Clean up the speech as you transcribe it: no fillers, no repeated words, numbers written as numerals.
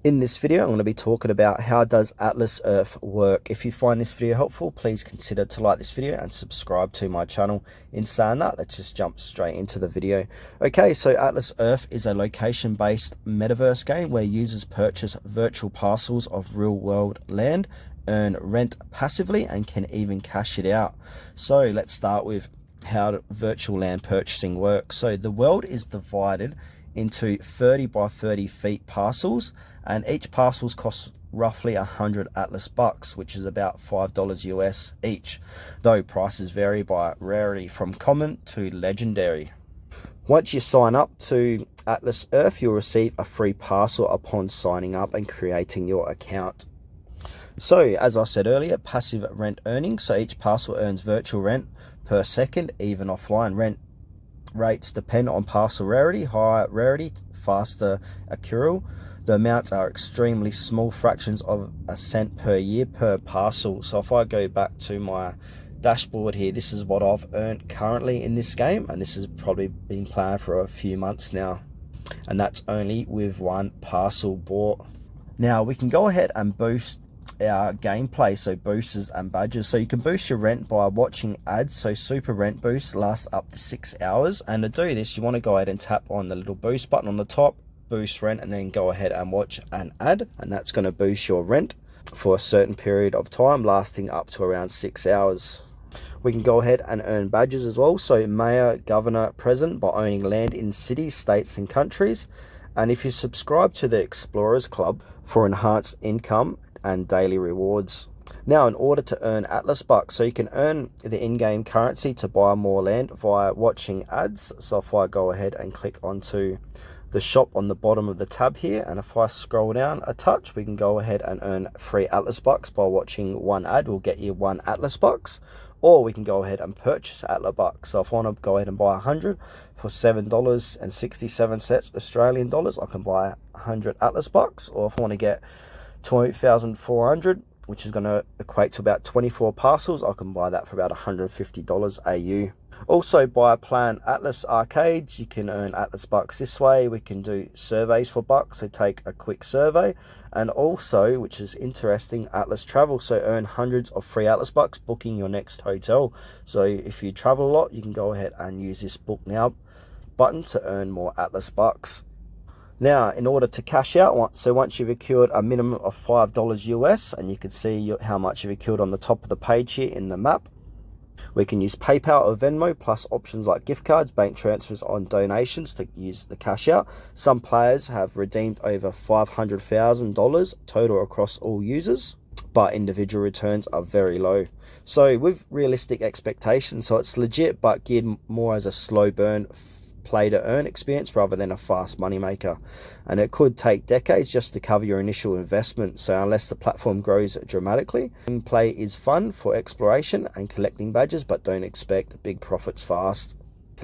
In this video, I'm going to be talking about how does Atlas Earth work. If you find this video helpful, please consider to like this video and subscribe to my channel. In saying that, let's just jump straight into the video. Okay, so Atlas Earth is a location-based metaverse game where users purchase virtual parcels of real-world land, earn rent passively, and can even cash it out. So let's start with how virtual land purchasing works. So the world is divided into 30 by 30 feet parcels, and each parcels costs roughly 100 Atlas bucks, which is about $5 US each, though prices vary by rarity from common to legendary. Once you sign up to Atlas Earth, you'll receive a free parcel upon signing up and creating your account. So as I said earlier, passive rent earning. So each parcel earns virtual rent per second. Even offline rent rates depend on parcel rarity. Higher rarity, faster accrual. The amounts are extremely small fractions of a cent per year per parcel. So if I go back to my dashboard here, this is what I've earned currently in this game, and this has probably been playing for a few months now, and that's only with one parcel bought. Now we can go ahead and boost our gameplay, so boosters and badges. So you can boost your rent by watching ads. So super rent boost lasts up to 6 hours, and to do this you want to go ahead and tap on the little boost button on the top, boost rent, and then go ahead and watch an ad, and that's going to boost your rent for a certain period of time lasting up to around 6 hours. We can go ahead and earn badges as well, so mayor, governor, president, by owning land in cities, states and countries. And if you subscribe to the Explorers Club for enhanced income and daily rewards. Now, in order to earn Atlas bucks, so you can earn the in-game currency to buy more land via watching ads. So if I go ahead and click onto the shop on the bottom of the tab here, and if I scroll down a touch, we can go ahead and earn free Atlas bucks by watching one ad. Will get you 1 Atlas bucks, or we can go ahead and purchase Atlas bucks. So if I want to go ahead and buy 100 for $7.67 Australian dollars, I can buy 100 Atlas bucks. Or if I want to get 2,400, which is going to equate to about 24 parcels, I can buy that for about $150 AU. Also, by playing Atlas Arcades, you can earn Atlas bucks this way. We can do surveys for bucks, so take a quick survey. And also, which is interesting, Atlas Travel, so earn hundreds of free Atlas bucks booking your next hotel. So if you travel a lot, you can go ahead and use this book now button to earn more Atlas bucks. Now, in order to cash out, so once you've accrued a minimum of $5 US, and you can see how much you've accrued on the top of the page here in the map, we can use PayPal or Venmo, plus options like gift cards, bank transfers on donations to use the cash out. Some players have redeemed over $500,000 total across all users, but individual returns are very low. So with realistic expectations, so it's legit but geared more as a slow burn play to earn experience rather than a fast money maker, and it could take decades just to cover your initial investment. So unless the platform grows dramatically, play is fun for exploration and collecting badges, but don't expect big profits fast.